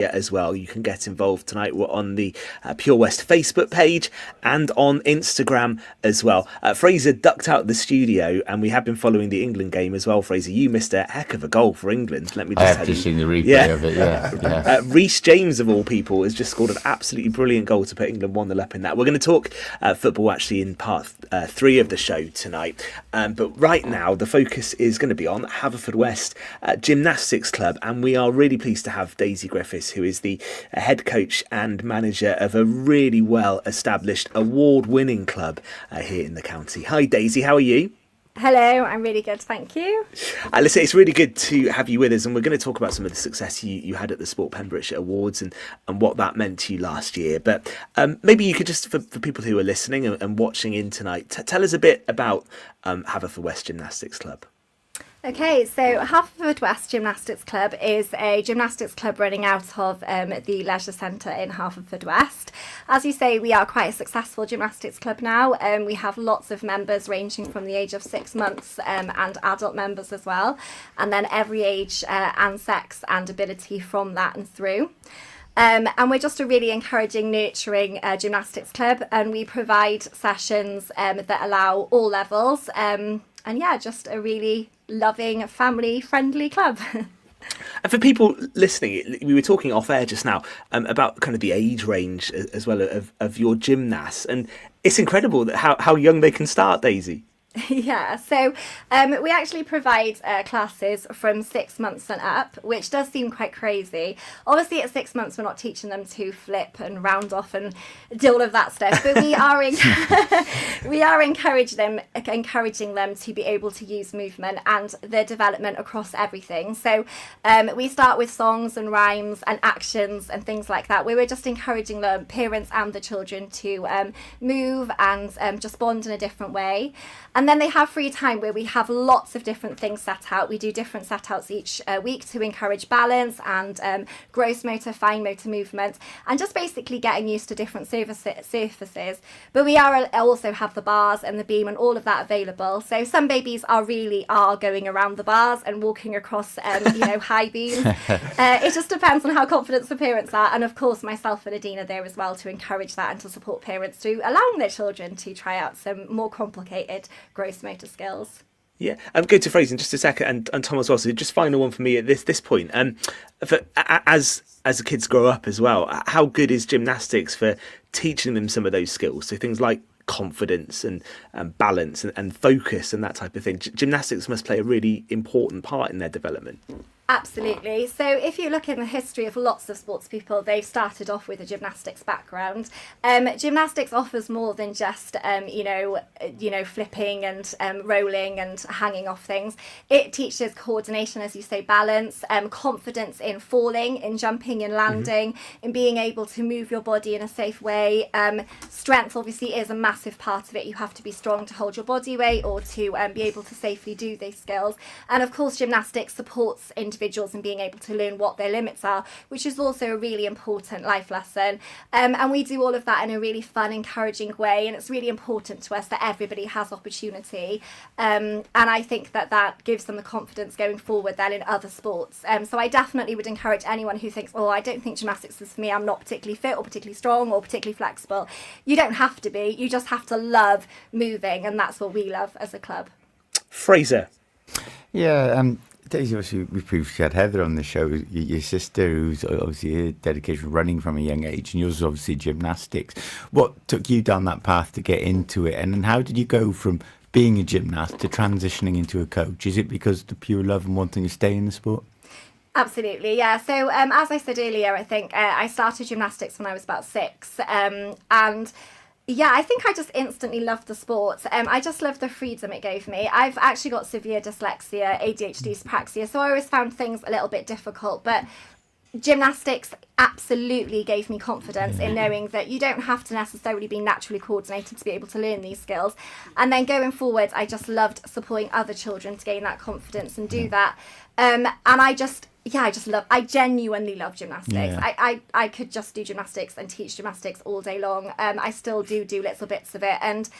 as well. You can get involved tonight. We're on the Pure West Facebook page and on Instagram as well. Fraser ducked out the studio, and we have been following the England game as well. Fraser, you missed a heck of a goal for England. Let me just I have just seen the replay of it. Yeah. Reece James, of all people, has just scored an absolutely brilliant goal to put England 1-0 up in that. We're going to talk football actually in part 3 of the show tonight, but right now the focus is going to be on Haverfordwest Gymnastics Club, and we are really pleased to have Daisy Griffiths, who is the head coach and manager of a really well established award-winning club here in the county. Hi Daisy, how are you? Hello, I'm really good, thank you. Listen, it's really good to have you with us, and we're going to talk about some of the success you had at the Sport Pembrokeshire Awards and what that meant to you last year. But maybe you could just, for people who are listening and watching in tonight, tell us a bit about Haverfordwest Gymnastics Club. Okay, so Haverfordwest Gymnastics Club is a gymnastics club running out of the Leisure Centre in Haverfordwest. As you say, we are quite a successful gymnastics club now. We have lots of members ranging from the age of 6 months and adult members as well. And then every age and sex and ability from that and through. And we're just a really encouraging, nurturing gymnastics club, and we provide sessions that allow all levels. And yeah, just a really loving, family-friendly club. And for people listening, we were talking off air just now about kind of the age range as well of your gymnasts, and it's incredible that how young they can start, Daisy. Yeah, so we actually provide classes from 6 months and up, which does seem quite crazy. Obviously, at 6 months, we're not teaching them to flip and round off and do all of that stuff, but we are we are encouraging them to be able to use movement and their development across everything. So we start with songs and rhymes and actions and things like that. We were just encouraging the parents and the children to move and just bond in a different way. And then they have free time where we have lots of different things set out. We do different set outs each week to encourage balance and gross motor, fine motor movement, and just basically getting used to different surfaces. But we also have the bars and the beam and all of that available. So some babies are going around the bars and walking across, high beams. It just depends on how confident the parents are. And of course, myself and Adina are there as well to encourage that and to support parents through allowing their children to try out some more complicated gross motor skills. Yeah, I'm going to Fraser in just a second, and Tom as well. So just final one for me at this point. As the kids grow up as well, how good is gymnastics for teaching them some of those skills? So things like confidence and balance and focus and that type of thing. Gymnastics must play a really important part in their development. Absolutely. So if you look in the history of lots of sports people, they've started off with a gymnastics background. Gymnastics offers more than just, flipping and rolling and hanging off things. It teaches coordination, as you say, balance, confidence in falling, in jumping, in landing, in being able to move your body in a safe way. Strength obviously is a massive part of it. You have to be strong to hold your body weight or to be able to safely do these skills. And of course, gymnastics supports individuals in being able to learn what their limits are, which is also a really important life lesson. And we do all of that in a really fun, encouraging way. And it's really important to us that everybody has opportunity. And I think that gives them the confidence going forward then in other sports. So I definitely would encourage anyone who thinks, oh, I don't think gymnastics is for me, I'm not particularly fit or particularly strong or particularly flexible. You don't have to be. You just have to love moving. And that's what we love as a club. Fraser. Yeah, Daisy, obviously, we previously had Heather on the show, your sister, who's obviously dedicated to running from a young age, and yours obviously gymnastics. What took you down that path to get into it, and then how did you go from being a gymnast to transitioning into a coach? Is it because of the pure love and wanting to stay in the sport? Absolutely, yeah. So as I said earlier, I think I started gymnastics when I was about 6, and yeah, I think I just instantly loved the sport. I just loved the freedom it gave me. I've actually got severe dyslexia, ADHD, dyspraxia, so I always found things a little bit difficult. But gymnastics absolutely gave me confidence in knowing that you don't have to necessarily be naturally coordinated to be able to learn these skills. And then going forward, I just loved supporting other children to gain that confidence and do that. And I genuinely love gymnastics. Yeah. I could just do gymnastics and teach gymnastics all day long. I still do little bits of it. And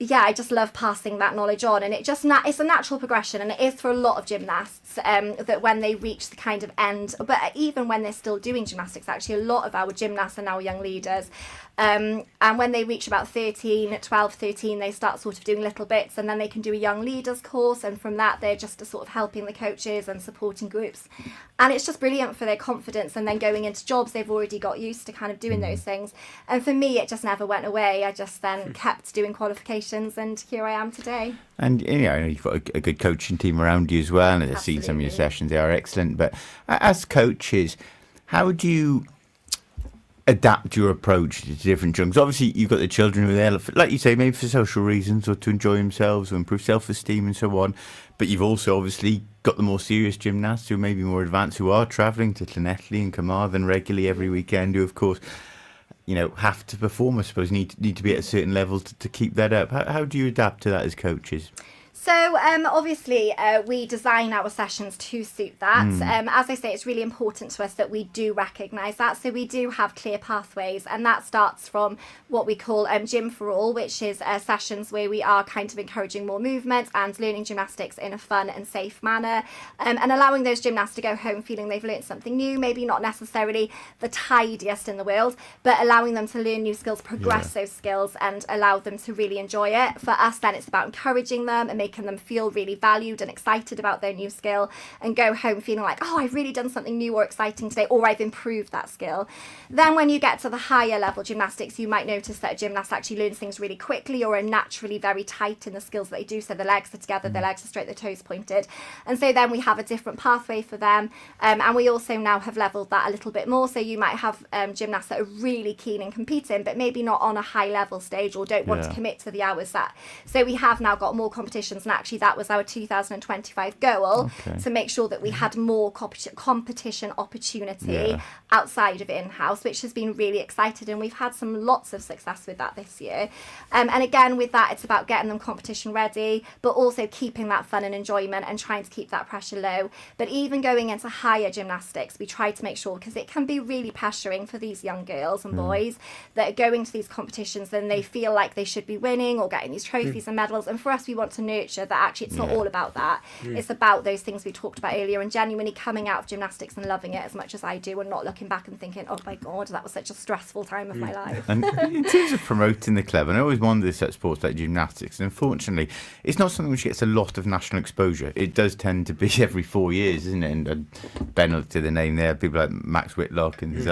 I just love passing that knowledge on, and it's a natural progression, and it is for a lot of gymnasts that when they reach the kind of end, but even when they're still doing gymnastics, actually a lot of our gymnasts are now young leaders, and when they reach about 12, 13, they start sort of doing little bits, and then they can do a young leaders course, and from that they're just sort of helping the coaches and supporting groups, and it's just brilliant for their confidence, and then going into jobs they've already got used to kind of doing those things. And for me, it just never went away. I just then kept doing qualifications, and here I am today. And I know you've got a good coaching team around you as well, and I've seen some of your sessions, they are excellent. But as coaches, how do you adapt your approach to different chunks? Obviously, you've got the children who are there, like you say, maybe for social reasons or to enjoy themselves or improve self-esteem and so on. But you've also obviously got the more serious gymnasts who are maybe more advanced, who are travelling to Llanelli and Carmarthen regularly every weekend, who, of course, have to perform, I suppose, need to be at a certain level to keep that up. How do you adapt to that as coaches? So obviously we design our sessions to suit that. As I say, it's really important to us that we do recognise that. So we do have clear pathways, and that starts from what we call Gym for All, which is sessions where we are kind of encouraging more movement and learning gymnastics in a fun and safe manner, and allowing those gymnasts to go home feeling they've learnt something new, maybe not necessarily the tidiest in the world, but allowing them to learn new skills, progress those skills, and allow them to really enjoy it. For us then, it's about encouraging them and making them feel really valued and excited about their new skill, and go home feeling like, oh, I've really done something new or exciting today, or I've improved that skill. Then when you get to the higher level gymnastics, you might notice that a gymnast actually learns things really quickly or are naturally very tight in the skills that they do. So the legs are together, their legs are straight, their toes pointed. And so then we have a different pathway for them. And we also now have leveled that a little bit more. So you might have gymnasts that are really keen in competing, but maybe not on a high level stage or don't want to commit to the hours that. So we have now got more competitions, and actually that was our 2025 goal, to make sure that we had more competition opportunity outside of in-house, which has been really exciting, and we've had lots of success with that this year. And again, with that, it's about getting them competition ready, but also keeping that fun and enjoyment and trying to keep that pressure low. But even going into higher gymnastics, we try to make sure, because it can be really pressuring for these young girls and boys that are going to these competitions and they feel like they should be winning or getting these trophies and medals. And for us, we want to nurture that. Actually, it's not all about that. It's about those things we talked about earlier, and genuinely coming out of gymnastics and loving it as much as I do, and not looking back and thinking, oh my God, that was such a stressful time of my life. And in terms of promoting the club, and I always wonder this at sports like gymnastics, and unfortunately, it's not something which gets a lot of national exposure. It does tend to be every 4 years, isn't it? And Ben looked to the name there, people like Max Whitlock, and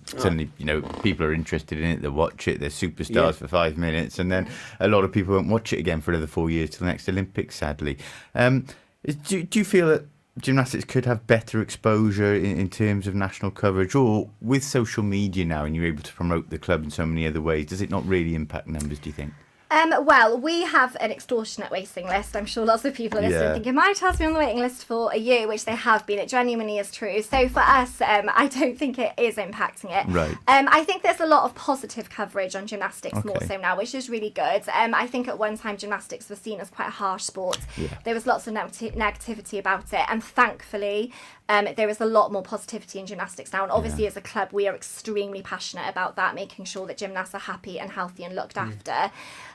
suddenly, people are interested in it, they watch it, they're superstars for 5 minutes, and then a lot of people won't watch it again for another 4 years till the next Olympics, sadly. Do you feel that gymnastics could have better exposure in terms of national coverage, or with social media now and you're able to promote the club in so many other ways, does it not really impact numbers, do you think? Well, we have an extortionate waiting list. I'm sure lots of people are listening thinking, my child's been on the waiting list for a year, which they have been. It genuinely is true. So for us, I don't think it is impacting it. Right. I think there's a lot of positive coverage on gymnastics more so now, which is really good. I think at one time gymnastics was seen as quite a harsh sport. There was lots of negativity about it, and thankfully there is a lot more positivity in gymnastics now. And obviously as a club, we are extremely passionate about that, making sure that gymnasts are happy and healthy and looked after.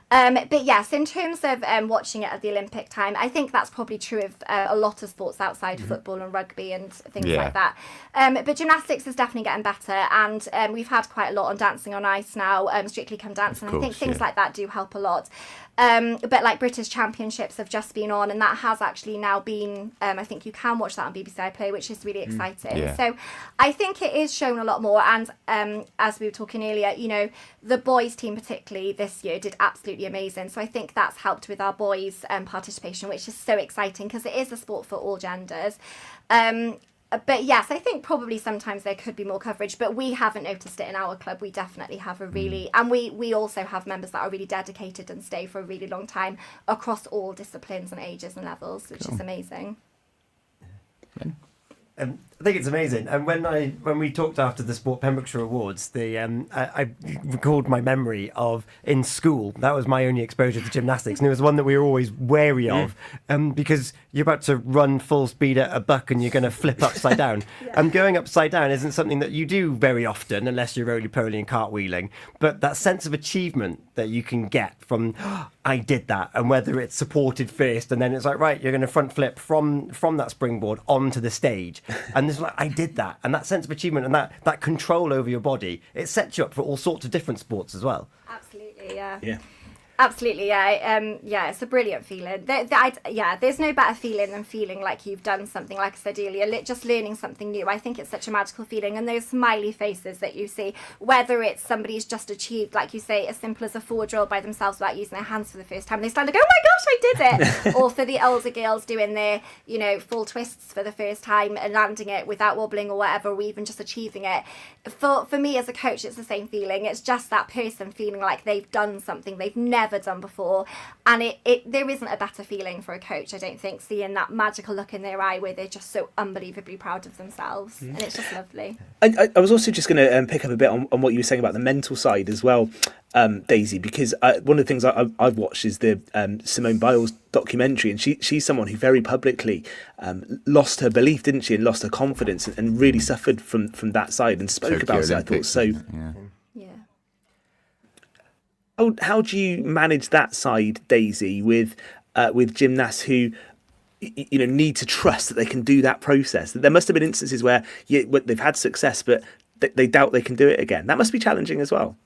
But yes, in terms of watching it at the Olympic time, I think that's probably true of a lot of sports outside football and rugby and things like that. But gymnastics is definitely getting better, and we've had quite a lot on Dancing on Ice now, Strictly Come Dancing. I think things like that do help a lot. But like British Championships have just been on, and that has actually now been, I think you can watch that on BBC iPlayer, which is really exciting. So I think it is shown a lot more, and as we were talking earlier, the boys team particularly this year did absolutely amazing. So I think that's helped with our boys participation, which is so exciting because it is a sport for all genders. But yes, I think probably sometimes there could be more coverage, but we haven't noticed it in our club. We definitely have a really, and we also have members that are really dedicated and stay for a really long time across all disciplines and ages and levels, which is amazing. I think it's amazing. And when we talked after the Sport Pembrokeshire Awards, I recalled my memory of in school. That was my only exposure to gymnastics, and it was one that we were always wary of, because you're about to run full speed at a buck and you're going to flip upside down. And going upside down isn't something that you do very often unless you're roly-poly and cartwheeling. But that sense of achievement that you can get from I did that, and whether it's supported first and then it's like, right, you're going to front flip from that springboard onto the stage, and there's like, I did that, and that sense of achievement and that control over your body, it sets you up for all sorts of different sports as well. Absolutely, yeah. Yeah. Absolutely, yeah. It's a brilliant feeling. There's no better feeling than feeling like you've done something, like I said earlier, just learning something new. I think it's such a magical feeling, and those smiley faces that you see, whether it's somebody's just achieved, like you say, as simple as a forward roll by themselves without using their hands for the first time, they stand and go, oh my gosh, I did it! Or for the older girls doing their, full twists for the first time and landing it without wobbling or whatever, or even just achieving it. For me as a coach, it's the same feeling. It's just that person feeling like they've done something they've never done before, and there isn't a better feeling for a coach, I don't think, seeing that magical look in their eye where they're just so unbelievably proud of themselves, and it's just lovely. I was also just going to pick up a bit on what you were saying about the mental side as well, Daisy, because one of the things I've watched is the Simone Biles documentary, and she's someone who very publicly lost her belief, didn't she, and lost her confidence, and really suffered from that side, and spoke about it, I thought. So Yeah. how do you manage that side, Daisy, with gymnasts who need to trust that they can do that process? There must have been instances where they've had success, but they doubt they can do it again. That must be challenging as well.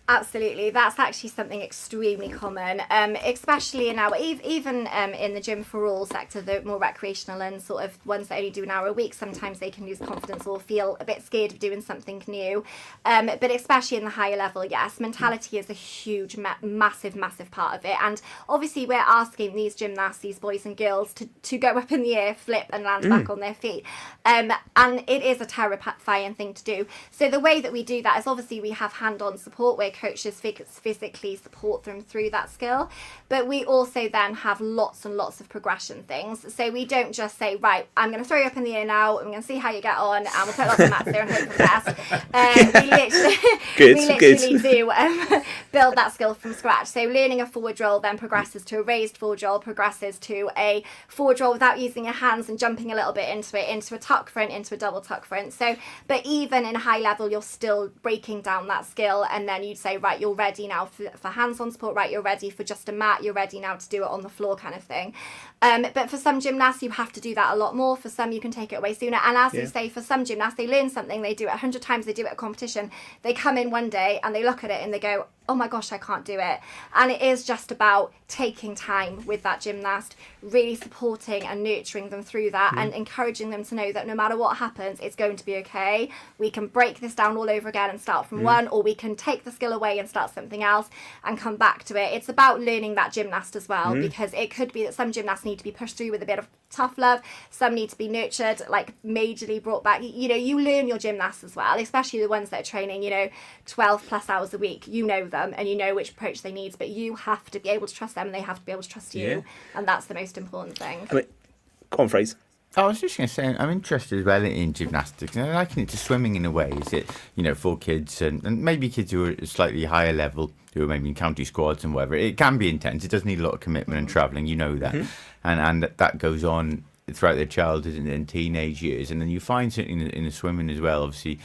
Absolutely, that's actually something extremely common, especially in our even in the gym for all sector, the more recreational and sort of ones that only do an hour a week. Sometimes they can lose confidence or feel a bit scared of doing something new, but especially in the higher level, yes, mentality is a huge, massive part of it. And obviously, we're asking these gymnasts, these boys and girls, to go up in the air, flip, and land back on their feet, and it is a terrifying thing to do. So the way that we do that is obviously we have hand-on support where coaches physically support them through that skill, but we also then have lots and lots of progression things. So we don't just say, right, I'm going to throw you up in the air now, I'm going to see how you get on, and we'll put lots of mats there and hope for the best. We literally do build that skill from scratch. So learning a forward roll then progresses to a raised forward roll, progresses to a forward roll without using your hands and jumping a little bit into it, into a tuck front, into a double tuck front. So, but even in high level, you're still breaking down that skill, and then you'd say, right, you're ready now for hands-on support, right, you're ready for just a mat, you're ready now to do it on the floor kind of thing. But for some gymnasts, you have to do that a lot more. For some, you can take it away sooner. And as you say, for some gymnasts, they learn something, they do it 100 times, they do it at competition, they come in one day and they look at it and they go, oh my gosh, I can't do it. And it is just about taking time with that gymnast, really supporting and nurturing them through that, and encouraging them to know that no matter what happens, it's going to be okay. We can break this down all over again and start from one, or we can take the skill away and start something else and come back to it. It's about learning that gymnast as well, because it could be that some gymnasts need to be pushed through with a bit of tough love, some need to be nurtured, like majorly brought back. You learn your gymnasts as well, especially the ones that are training 12 plus hours a week. You know them and you know which approach they need, but you have to be able to trust them and they have to be able to trust you, and that's the most important thing. Go on, Fraser. I was just going to say, I'm interested as well in gymnastics, and I liken it to swimming in a way. Is it, for kids and maybe kids who are slightly higher level, who are maybe in county squads and whatever, it can be intense. It does need a lot of commitment and travelling, that. And that goes on throughout their childhood and teenage years. And then you find something in the swimming as well, obviously,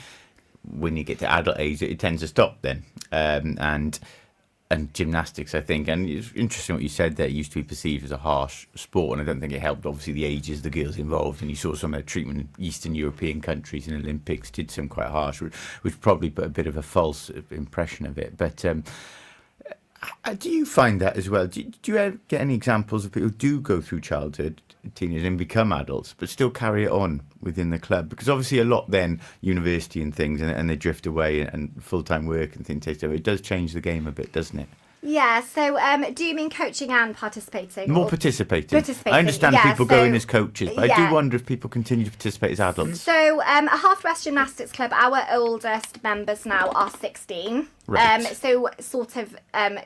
when you get to adult age, it tends to stop then. And gymnastics, I think, and it's interesting what you said there, it used to be perceived as a harsh sport, and I don't think it helped, obviously, the ages the girls involved, and you saw some of their treatment in Eastern European countries in Olympics did some quite harsh, which probably put a bit of a false impression of it. But do you find that as well? Do you ever get any examples of people who do go through childhood, teenagers, and become adults, but still carry it on within the club? Because obviously a lot then, university and things, and they drift away, and full-time work and things take over. It does change the game a bit, doesn't it? Yeah, so do you mean coaching and participating? More participating. I understand people go in as coaches, but I do wonder if people continue to participate as adults. So at Haverfordwest Gymnastics Club, our oldest members now are 16. Right. So sort of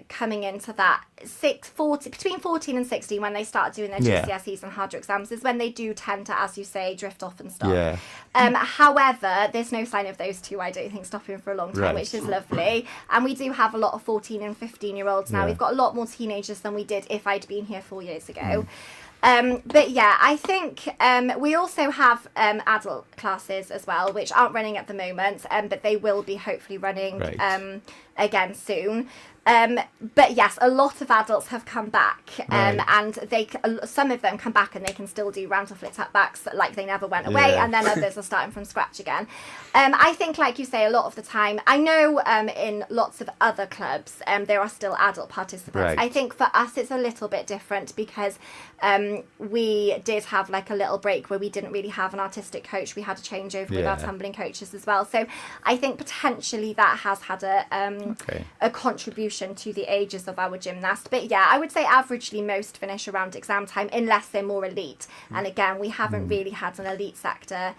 coming into that between 14 and 16, when they start doing their Yeah. GCSEs and harder exams, is when they do tend to, as you say, drift off and stop. Yeah. However, there's no sign of those two, I don't think, stopping for a long time, Right. which is lovely. And we do have a lot of 14 and 15-year-olds now. Yeah. We've got a lot more teenagers than we did if I'd been here 4 years ago. But yeah, I think we also have adult classes as well, which aren't running at the moment, but they will be hopefully running Right. again soon. But yes, a lot of adults have come back, Right. and some of them come back and they can still do round off flick tap backs like they never went away, Yeah. and then others are starting from scratch again. I think, like you say, a lot of the time, I know in lots of other clubs there are still adult participants. Right. I think for us it's a little bit different because we did have like a little break where we didn't really have an artistic coach. We had a changeover with our Yeah. tumbling coaches as well. So I think potentially that has had Okay. a contribution to the ages of our gymnasts. But yeah, I would say averagely most finish around exam time unless they're more elite. And again, we haven't really had an elite sector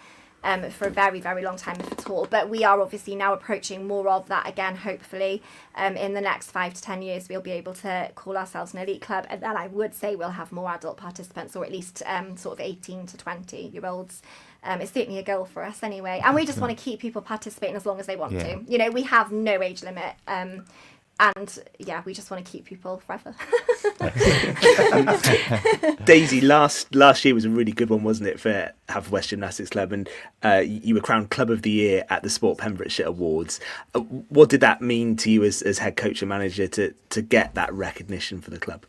for a very, very long time, if at all. But we are obviously now approaching more of that again, hopefully. In the next 5 to 10 years, we'll be able to call ourselves an elite club. And then I would say we'll have more adult participants, or at least sort of 18 to 20-year-olds. It's certainly a goal for us anyway. And we just want to keep people participating as long as they want Yeah. to. You know, we have no age limit. And yeah, we just want to keep people forever. Daisy, last year was a really good one, wasn't it, for Haverfordwest Gymnastics Club? And you were crowned Club of the Year at the Sport Pembrokeshire Awards. What did that mean to you as head coach and manager to get that recognition for the club?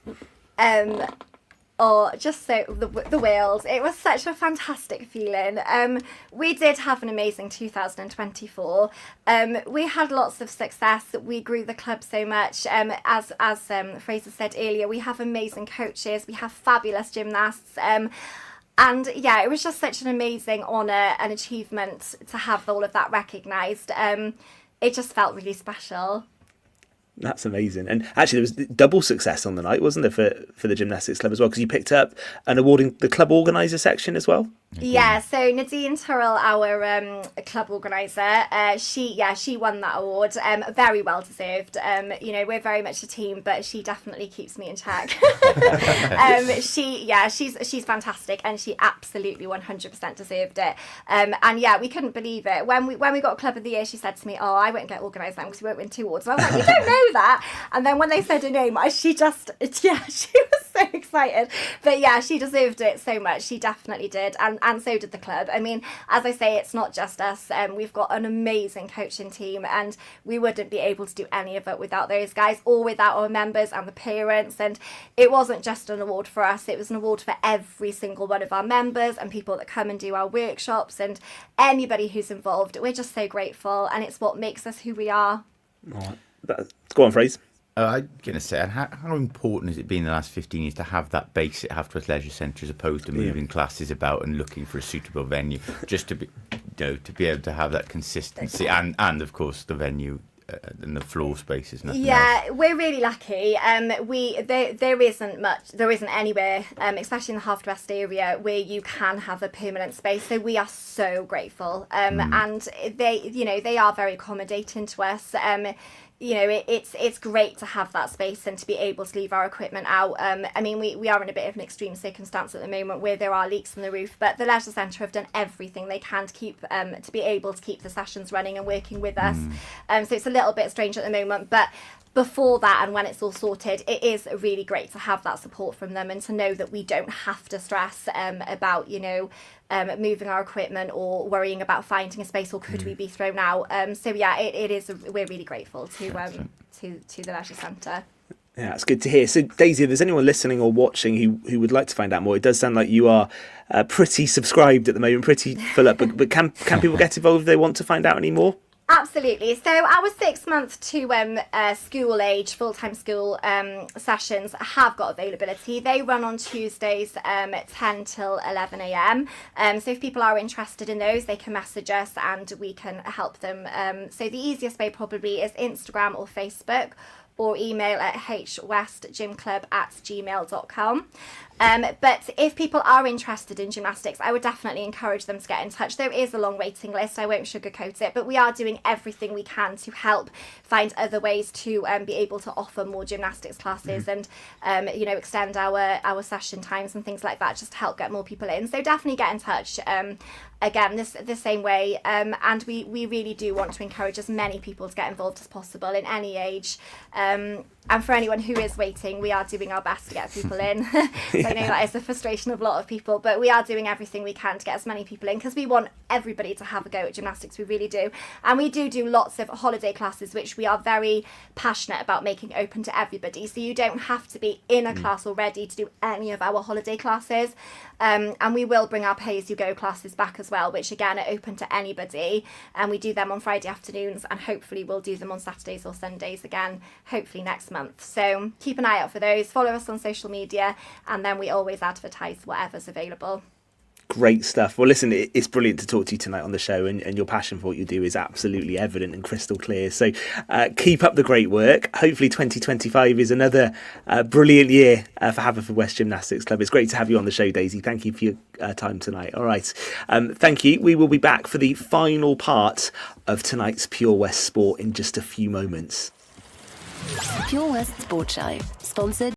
Or just so the wheels. It was such a fantastic feeling. We did have an amazing 2024. We had lots of success. We grew the club so much. As Fraser said earlier, we have amazing coaches. We have fabulous gymnasts. And yeah, it was just such an amazing honour and achievement to have all of that recognised. It just felt really special. That's amazing. And actually, there was double success on the night, wasn't there, for the gymnastics club as well? Because you picked up an award in the club organiser section as well. Yeah, so Nadine Turrell, our club organiser, she won that award. Very well deserved. You know, we're very much a team, but she definitely keeps me in check. She's fantastic, and she absolutely 100% deserved it. And yeah, we couldn't believe it when we got Club of the Year. She said to me, "Oh, I won't get organised then because we won't win 2 awards." And I was like, "You don't know that." And then when they said her name, she was so excited. But yeah, she deserved it so much. She definitely did, and so did the club. I mean, as I say, it's not just us. We've got an amazing coaching team, and we wouldn't be able to do any of it without those guys or without our members and the parents. And it wasn't just an award for us, it was an award for every single one of our members and people that come and do our workshops and anybody who's involved. We're just so grateful, and it's what makes us who we are. Go on, Fraser. I'm going to say, how important has it been in the last 15 years to have that base at Haverfordwest Leisure Centre as opposed to moving classes about and looking for a suitable venue, just to be, to be able to have that consistency and of course the venue and the floor spaces. Yeah, we're really lucky. There isn't anywhere, especially in the Haverfordwest area, where you can have a permanent space. So we are so grateful, and they are very accommodating to us. It's great to have that space and to be able to leave our equipment out. I mean, we are in a bit of an extreme circumstance at the moment where there are leaks in the roof, but the Leisure Centre have done everything they can to keep to be able to keep the sessions running and working with us. So it's a little bit strange at the moment, but before that and when it's all sorted, it is really great to have that support from them and to know that we don't have to stress about moving our equipment or worrying about finding a space or could we be thrown out. So yeah, it is. We're really grateful to the Leisure Centre. Yeah, it's good to hear. So, Daisy, if there's anyone listening or watching who would like to find out more, it does sound like you are pretty subscribed at the moment, pretty full up. But can people get involved if they want to find out any more? Absolutely. So our 6 month to school age, full-time school sessions have got availability. They run on Tuesdays 10 till 11 a.m. So if people are interested in those, they can message us and we can help them. So the easiest way probably is Instagram or Facebook, or email at hwestgymclub@gmail.com. But if people are interested in gymnastics, I would definitely encourage them to get in touch. There is a long waiting list, I won't sugarcoat it, but we are doing everything we can to help find other ways to be able to offer more gymnastics classes and extend our session times and things like that, just to help get more people in. So definitely get in touch. Again, the same way, and we really do want to encourage as many people to get involved as possible in any age. And for anyone who is waiting, we are doing our best to get people in. So I know that is a frustration of a lot of people, but we are doing everything we can to get as many people in, because we want everybody to have a go at gymnastics. We really do. And we do lots of holiday classes, which we are very passionate about making open to everybody. So you don't have to be in a class already to do any of our holiday classes. And we will bring our pay-as-you-go classes back as well, which again are open to anybody. And we do them on Friday afternoons, and hopefully we'll do them on Saturdays or Sundays again, hopefully next month. So keep an eye out for those. Follow us on social media, and then we always advertise whatever's available. Great stuff. Well, listen, it's brilliant to talk to you tonight on the show, and your passion for what you do is absolutely evident and crystal clear. So keep up the great work. Hopefully 2025 is another brilliant year for Haverfordwest Gymnastics Club. It's great to have you on the show, Daisy. Thank you for your time tonight. All right. Thank you. We will be back for the final part of tonight's Pure West Sport in just a few moments. Pure West Sport Show, sponsored